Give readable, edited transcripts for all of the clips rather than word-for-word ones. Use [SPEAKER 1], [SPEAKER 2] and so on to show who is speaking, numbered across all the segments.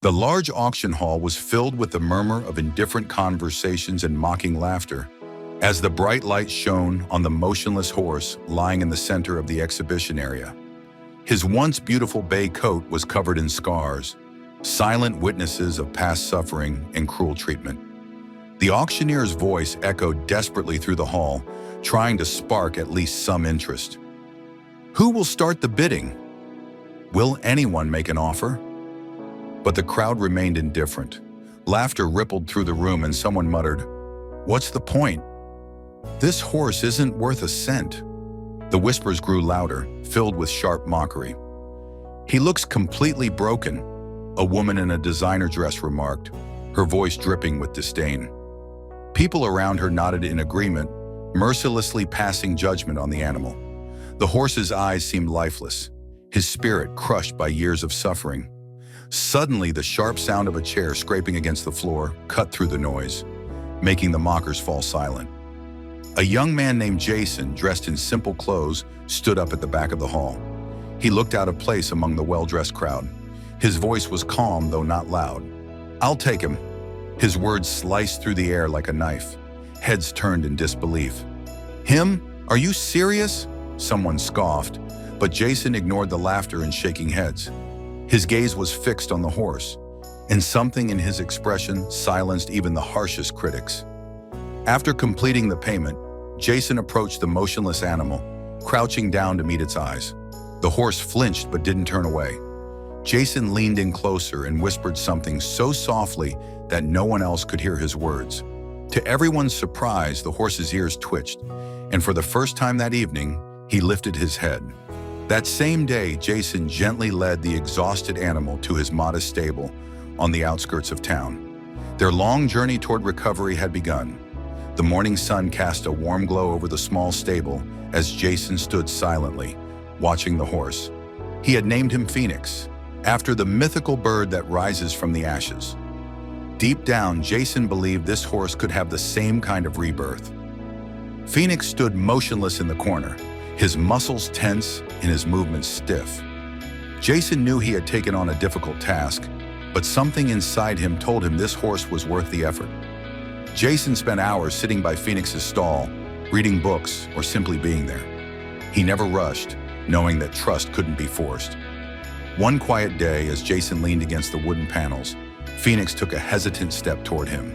[SPEAKER 1] The large auction hall was filled with the murmur of indifferent conversations and mocking laughter as the bright light shone on the motionless horse lying in the center of the exhibition area. His once beautiful bay coat was covered in scars, silent witnesses of past suffering and cruel treatment. The auctioneer's voice echoed desperately through the hall, trying to spark at least some interest. Who will start the bidding? Will anyone make an offer? But the crowd remained indifferent. Laughter rippled through the room and someone muttered, "What's the point? This horse isn't worth a cent." The whispers grew louder, filled with sharp mockery. "He looks completely broken," a woman in a designer dress remarked, her voice dripping with disdain. People around her nodded in agreement, mercilessly passing judgment on the animal. The horse's eyes seemed lifeless, his spirit crushed by years of suffering. Suddenly, the sharp sound of a chair scraping against the floor cut through the noise, making the mockers fall silent. A young man named Jason, dressed in simple clothes, stood up at the back of the hall. He looked out of place among the well-dressed crowd. His voice was calm, though not loud. "I'll take him." His words sliced through the air like a knife. Heads turned in disbelief. "Him? Are you serious?" Someone scoffed, but Jason ignored the laughter and shaking heads. His gaze was fixed on the horse, and something in his expression silenced even the harshest critics. After completing the payment, Jason approached the motionless animal, crouching down to meet its eyes. The horse flinched but didn't turn away. Jason leaned in closer and whispered something so softly that no one else could hear his words. To everyone's surprise, the horse's ears twitched, and for the first time that evening, he lifted his head. That same day, Jason gently led the exhausted animal to his modest stable on the outskirts of town. Their long journey toward recovery had begun. The morning sun cast a warm glow over the small stable as Jason stood silently, watching the horse. He had named him Phoenix, after the mythical bird that rises from the ashes. Deep down, Jason believed this horse could have the same kind of rebirth. Phoenix stood motionless in the corner, his muscles tense and his movements stiff. Jason knew he had taken on a difficult task, but something inside him told him this horse was worth the effort. Jason spent hours sitting by Phoenix's stall, reading books, or simply being there. He never rushed, knowing that trust couldn't be forced. One quiet day, as Jason leaned against the wooden panels, Phoenix took a hesitant step toward him.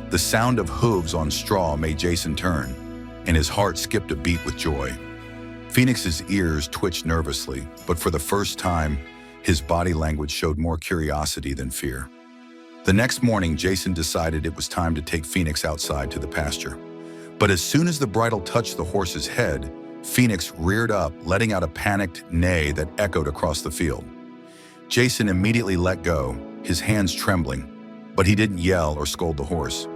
[SPEAKER 1] The sound of hooves on straw made Jason turn, and his heart skipped a beat with joy. Phoenix's ears twitched nervously, but for the first time, his body language showed more curiosity than fear. The next morning, Jason decided it was time to take Phoenix outside to the pasture. But as soon as the bridle touched the horse's head, Phoenix reared up, letting out a panicked neigh that echoed across the field. Jason immediately let go, his hands trembling, but he didn't yell or scold the horse.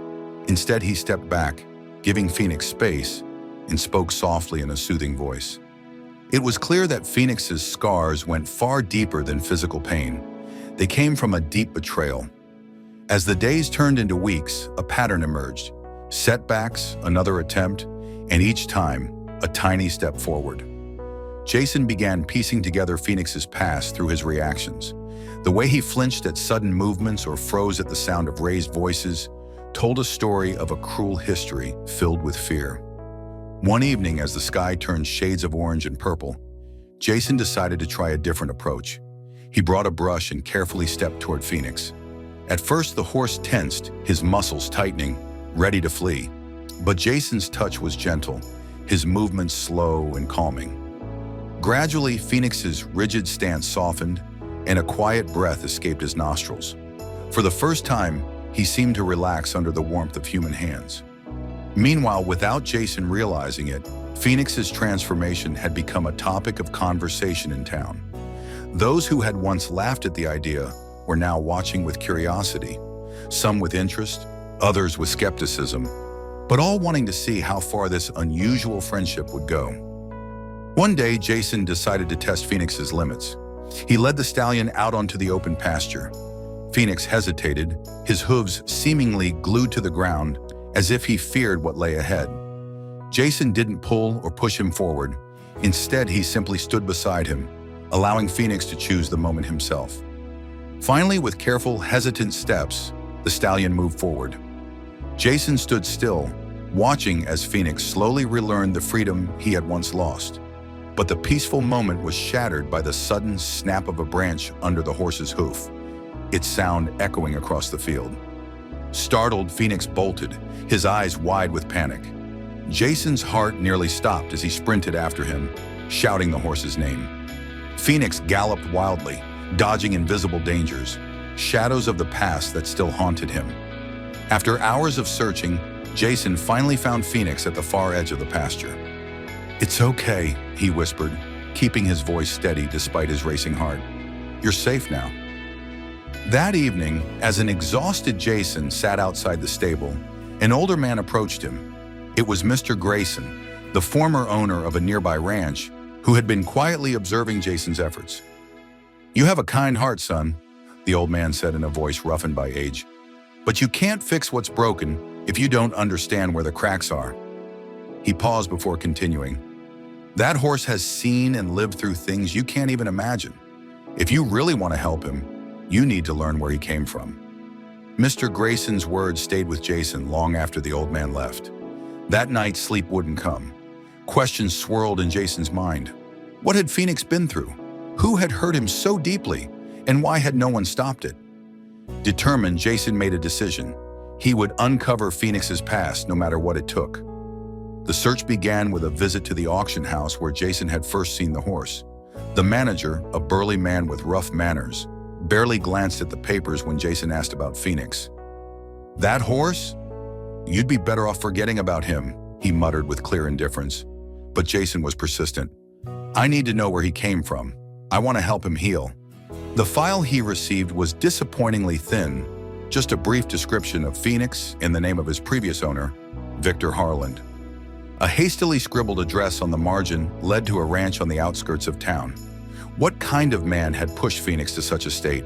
[SPEAKER 1] Instead, he stepped back, giving Phoenix space, and spoke softly in a soothing voice. It was clear that Phoenix's scars went far deeper than physical pain. They came from a deep betrayal. As the days turned into weeks, a pattern emerged. Setbacks, another attempt, and each time, a tiny step forward. Jason began piecing together Phoenix's past through his reactions. The way he flinched at sudden movements or froze at the sound of raised voices told a story of a cruel history filled with fear. One evening, as the sky turned shades of orange and purple, Jason decided to try a different approach. He brought a brush and carefully stepped toward Phoenix. At first, the horse tensed, his muscles tightening, ready to flee. But Jason's touch was gentle, his movements slow and calming. Gradually, Phoenix's rigid stance softened, and a quiet breath escaped his nostrils. For the first time, he seemed to relax under the warmth of human hands. Meanwhile, without Jason realizing it, Phoenix's transformation had become a topic of conversation in town. Those who had once laughed at the idea were now watching with curiosity, some with interest, others with skepticism, but all wanting to see how far this unusual friendship would go. One day, Jason decided to test Phoenix's limits. He led the stallion out onto the open pasture. Phoenix hesitated, his hooves seemingly glued to the ground, as if he feared what lay ahead. Jason didn't pull or push him forward. Instead, he simply stood beside him, allowing Phoenix to choose the moment himself. Finally, with careful, hesitant steps, the stallion moved forward. Jason stood still, watching as Phoenix slowly relearned the freedom he had once lost. But the peaceful moment was shattered by the sudden snap of a branch under the horse's hoof, its sound echoing across the field. Startled, Phoenix bolted, his eyes wide with panic. Jason's heart nearly stopped as he sprinted after him, shouting the horse's name. Phoenix galloped wildly, dodging invisible dangers, shadows of the past that still haunted him. After hours of searching, Jason finally found Phoenix at the far edge of the pasture. "It's okay," he whispered, keeping his voice steady despite his racing heart. "You're safe now." That evening, as an exhausted Jason sat outside the stable, an older man approached him. It was Mr. Grayson, the former owner of a nearby ranch, who had been quietly observing Jason's efforts. "You have a kind heart, son," the old man said in a voice roughened by age. "But you can't fix what's broken if you don't understand where the cracks are." He paused before continuing. "That horse has seen and lived through things you can't even imagine. If you really want to help him, you need to learn where he came from." Mr. Grayson's words stayed with Jason long after the old man left. That night, sleep wouldn't come. Questions swirled in Jason's mind. What had Phoenix been through? Who had hurt him so deeply? And why had no one stopped it? Determined, Jason made a decision. He would uncover Phoenix's past no matter what it took. The search began with a visit to the auction house where Jason had first seen the horse. The manager, a burly man with rough manners, barely glanced at the papers when Jason asked about Phoenix. "That horse? You'd be better off forgetting about him," he muttered with clear indifference. But Jason was persistent. "I need to know where he came from. I want to help him heal." The file he received was disappointingly thin, just a brief description of Phoenix in the name of his previous owner, Victor Harland. A hastily scribbled address on the margin led to a ranch on the outskirts of town. What kind of man had pushed Phoenix to such a state?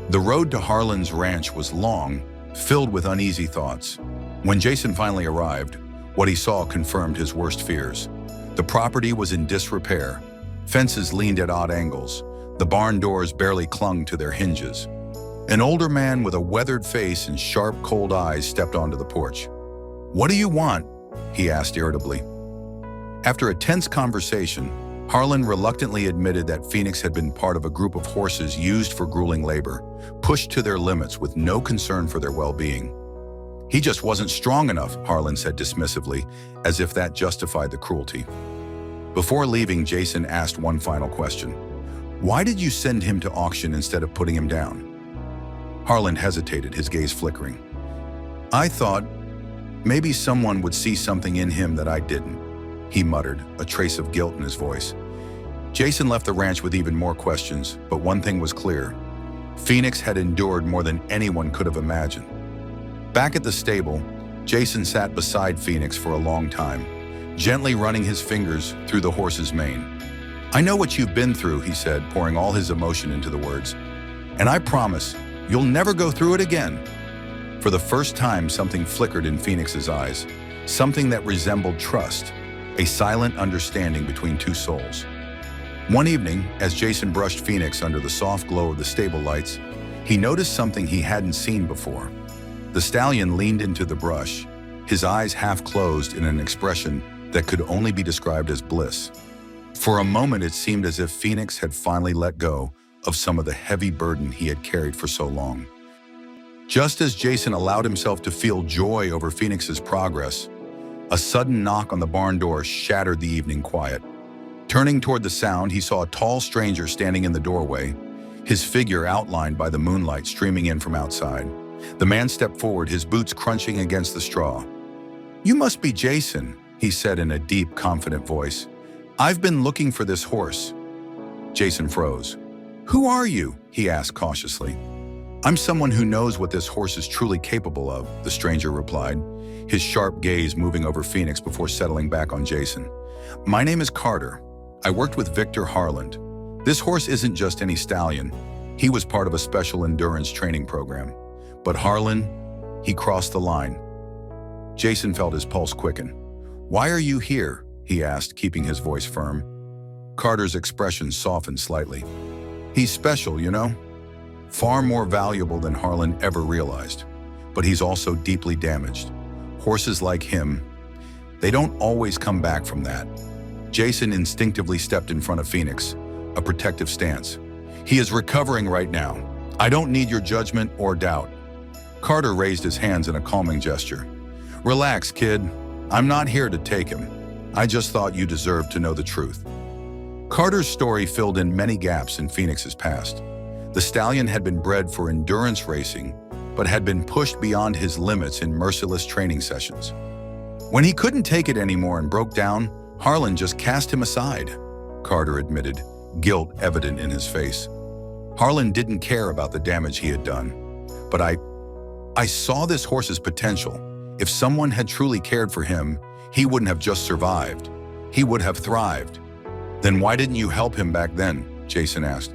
[SPEAKER 1] The road to Harland's ranch was long, filled with uneasy thoughts. When Jason finally arrived, what he saw confirmed his worst fears. The property was in disrepair. Fences leaned at odd angles. The barn doors barely clung to their hinges. An older man with a weathered face and sharp, cold eyes stepped onto the porch. "What do you want?" he asked irritably. After a tense conversation, Harlan reluctantly admitted that Phoenix had been part of a group of horses used for grueling labor, pushed to their limits with no concern for their well-being. "He just wasn't strong enough," Harlan said dismissively, as if that justified the cruelty. Before leaving, Jason asked one final question. "Why did you send him to auction instead of putting him down?" Harlan hesitated, his gaze flickering. "I thought maybe someone would see something in him that I didn't," he muttered, a trace of guilt in his voice. Jason left the ranch with even more questions, but one thing was clear. Phoenix had endured more than anyone could have imagined. Back at the stable, Jason sat beside Phoenix for a long time, gently running his fingers through the horse's mane. "I know what you've been through," he said, pouring all his emotion into the words. "And I promise, you'll never go through it again." For the first time, something flickered in Phoenix's eyes, something that resembled trust, a silent understanding between two souls. One evening, as Jason brushed Phoenix under the soft glow of the stable lights, he noticed something he hadn't seen before. The stallion leaned into the brush, his eyes half closed in an expression that could only be described as bliss. For a moment, it seemed as if Phoenix had finally let go of some of the heavy burden he had carried for so long. Just as Jason allowed himself to feel joy over Phoenix's progress, a sudden knock on the barn door shattered the evening quiet. Turning toward the sound, he saw a tall stranger standing in the doorway, his figure outlined by the moonlight streaming in from outside. The man stepped forward, his boots crunching against the straw. "You must be Jason," he said in a deep, confident voice. "I've been looking for this horse." Jason froze. "Who are you?" he asked cautiously. "I'm someone who knows what this horse is truly capable of," the stranger replied, his sharp gaze moving over Phoenix before settling back on Jason. "My name is Carter. I worked with Victor Harland. This horse isn't just any stallion. He was part of a special endurance training program. But Harlan, he crossed the line." Jason felt his pulse quicken. "Why are you here?" he asked, keeping his voice firm. Carter's expression softened slightly. "He's special, you know. far more valuable than Harlan ever realized. But he's also deeply damaged. Horses like him, they don't always come back from that. Jason instinctively stepped in front of Phoenix, a protective stance. He is recovering right now. I don't need your judgment or doubt. Carter raised his hands in a calming gesture. Relax, kid. I'm not here to take him. I just thought you deserved to know the truth. Carter's story filled in many gaps in Phoenix's past. The stallion had been bred for endurance racing, but had been pushed beyond his limits in merciless training sessions. When he couldn't take it anymore and broke down, Harlan just cast him aside, Carter admitted, guilt evident in his face. Harlan didn't care about the damage he had done, but I saw this horse's potential. If someone had truly cared for him, he wouldn't have just survived. He would have thrived. Then why didn't you help him back then? Jason asked.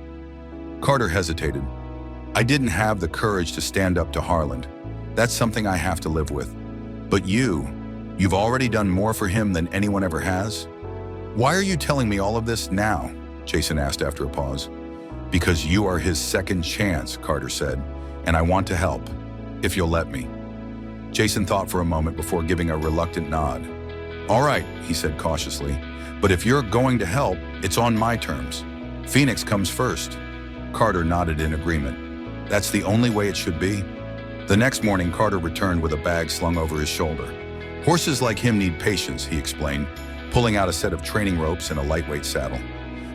[SPEAKER 1] Carter hesitated. I didn't have the courage to stand up to Harlan. That's something I have to live with. But you've already done more for him than anyone ever has? Why are you telling me all of this now? Jason asked after a pause. Because you are his second chance, Carter said, and I want to help, if you'll let me. Jason thought for a moment before giving a reluctant nod. All right, he said cautiously, but if you're going to help, it's on my terms. Phoenix comes first. Carter nodded in agreement. That's the only way it should be. The next morning, Carter returned with a bag slung over his shoulder. Horses like him need patience, he explained, pulling out a set of training ropes and a lightweight saddle.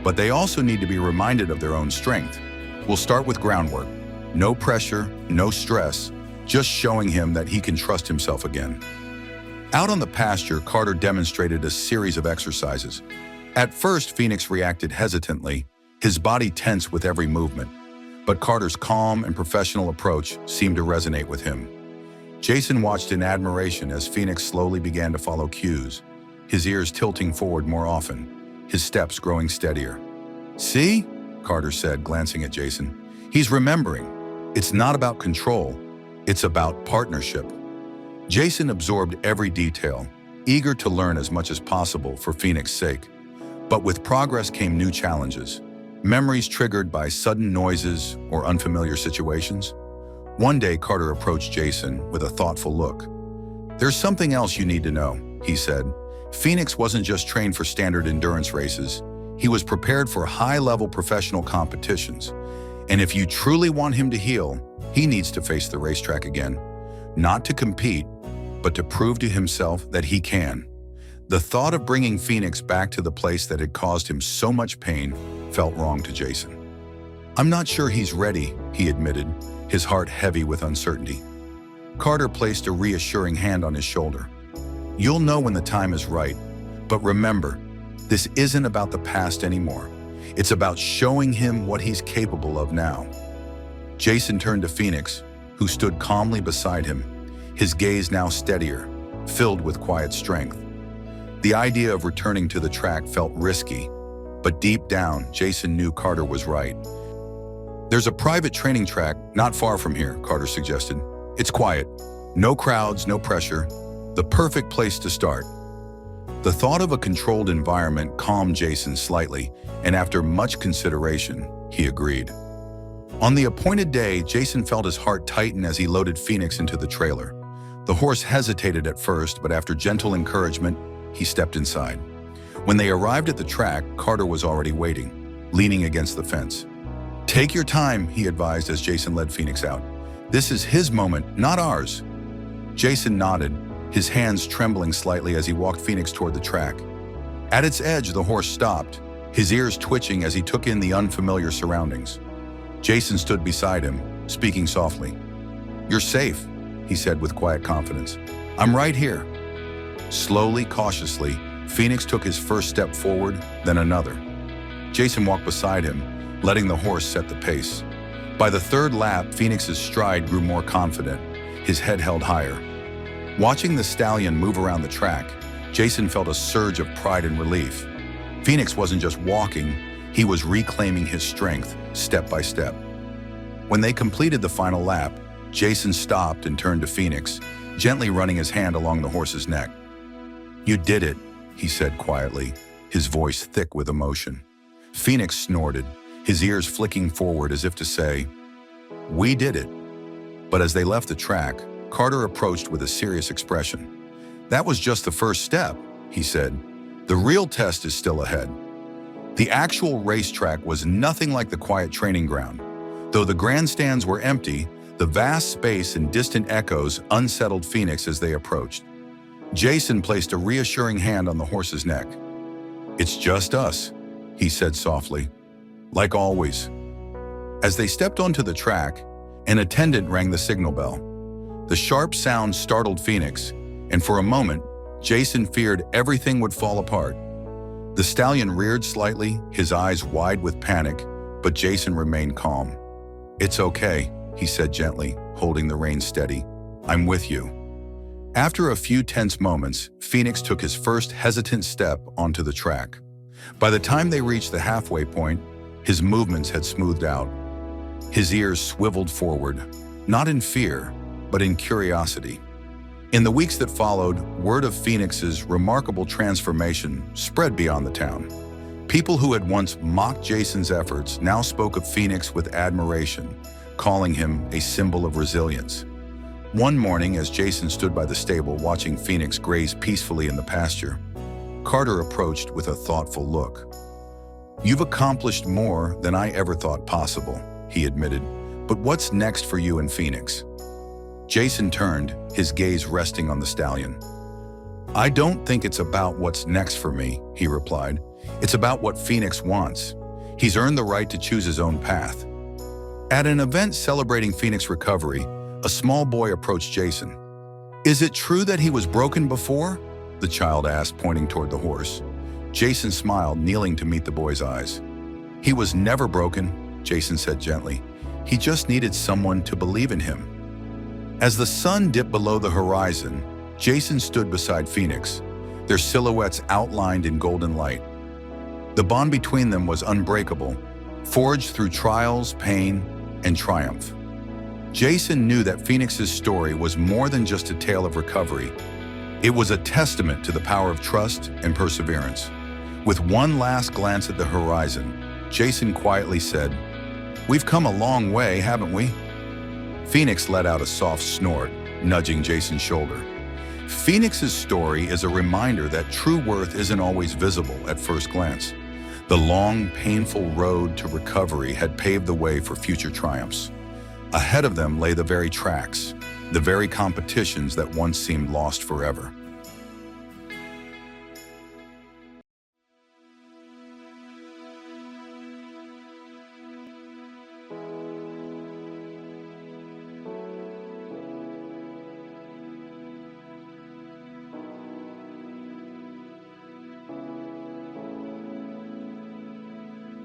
[SPEAKER 1] But they also need to be reminded of their own strength. We'll start with groundwork. No pressure, no stress, just showing him that he can trust himself again. Out on the pasture, Carter demonstrated a series of exercises. At first, Phoenix reacted hesitantly, his body tense with every movement. But Carter's calm and professional approach seemed to resonate with him. Jason watched in admiration as Phoenix slowly began to follow cues, his ears tilting forward more often, his steps growing steadier. See? Carter said, glancing at Jason. He's remembering. It's not about control, it's about partnership. Jason absorbed every detail, eager to learn as much as possible for Phoenix's sake. But with progress came new challenges, memories triggered by sudden noises or unfamiliar situations. One day, Carter approached Jason with a thoughtful look. There's something else you need to know, he said. Phoenix wasn't just trained for standard endurance races. He was prepared for high-level professional competitions. And if you truly want him to heal, he needs to face the racetrack again. Not to compete, but to prove to himself that he can. The thought of bringing Phoenix back to the place that had caused him so much pain felt wrong to Jason. I'm not sure he's ready, he admitted, his heart heavy with uncertainty. Carter placed a reassuring hand on his shoulder. You'll know when the time is right, but remember, this isn't about the past anymore. It's about showing him what he's capable of now. Jason turned to Phoenix, who stood calmly beside him, his gaze now steadier, filled with quiet strength. The idea of returning to the track felt risky, but deep down, Jason knew Carter was right. There's a private training track not far from here, Carter suggested. It's quiet, no crowds, no pressure, the perfect place to start. The thought of a controlled environment calmed Jason slightly, and after much consideration, he agreed. On the appointed day, Jason felt his heart tighten as he loaded Phoenix into the trailer. The horse hesitated at first, but after gentle encouragement, he stepped inside. When they arrived at the track, Carter was already waiting, leaning against the fence. Take your time, he advised as Jason led Phoenix out. This is his moment, not ours. Jason nodded, his hands trembling slightly as he walked Phoenix toward the track. At its edge, the horse stopped, his ears twitching as he took in the unfamiliar surroundings. Jason stood beside him, speaking softly. You're safe, he said with quiet confidence. I'm right here. Slowly, cautiously, Phoenix took his first step forward, then another. Jason walked beside him, letting the horse set the pace. By the third lap, Phoenix's stride grew more confident, his head held higher. Watching the stallion move around the track, Jason felt a surge of pride and relief. Phoenix wasn't just walking, he was reclaiming his strength, step by step. When they completed the final lap, Jason stopped and turned to Phoenix, gently running his hand along the horse's neck. You did it, he said quietly, his voice thick with emotion. Phoenix snorted, his ears flicking forward as if to say, "We did it." But as they left the track, Carter approached with a serious expression. "That was just the first step," he said. "The real test is still ahead." The actual racetrack was nothing like the quiet training ground. Though the grandstands were empty, the vast space and distant echoes unsettled Phoenix as they approached. Jason placed a reassuring hand on the horse's neck. "It's just us," he said softly, "like always." As they stepped onto the track, an attendant rang the signal bell. The sharp sound startled Phoenix, and for a moment, Jason feared everything would fall apart. The stallion reared slightly, his eyes wide with panic, but Jason remained calm. "It's okay," he said gently, holding the reins steady. "I'm with you." After a few tense moments, Phoenix took his first hesitant step onto the track. By the time they reached the halfway point, his movements had smoothed out. His ears swiveled forward, not in fear, but in curiosity. In the weeks that followed, word of Phoenix's remarkable transformation spread beyond the town. People who had once mocked Jason's efforts now spoke of Phoenix with admiration, calling him a symbol of resilience. One morning, as Jason stood by the stable watching Phoenix graze peacefully in the pasture, Carter approached with a thoughtful look. "You've accomplished more than I ever thought possible," he admitted. "But what's next for you and Phoenix?" Jason turned, his gaze resting on the stallion. "I don't think it's about what's next for me," he replied. "It's about what Phoenix wants. He's earned the right to choose his own path." At an event celebrating Phoenix's recovery, a small boy approached Jason. "Is it true that he was broken before?" the child asked, pointing toward the horse. Jason smiled, kneeling to meet the boy's eyes. "He was never broken," Jason said gently. "He just needed someone to believe in him." As the sun dipped below the horizon, Jason stood beside Phoenix, their silhouettes outlined in golden light. The bond between them was unbreakable, forged through trials, pain, and triumph. Jason knew that Phoenix's story was more than just a tale of recovery. It was a testament to the power of trust and perseverance. With one last glance at the horizon, Jason quietly said, "We've come a long way, haven't we?" Phoenix let out a soft snort, nudging Jason's shoulder. Phoenix's story is a reminder that true worth isn't always visible at first glance. The long, painful road to recovery had paved the way for future triumphs. Ahead of them lay the very tracks, the very competitions that once seemed lost forever.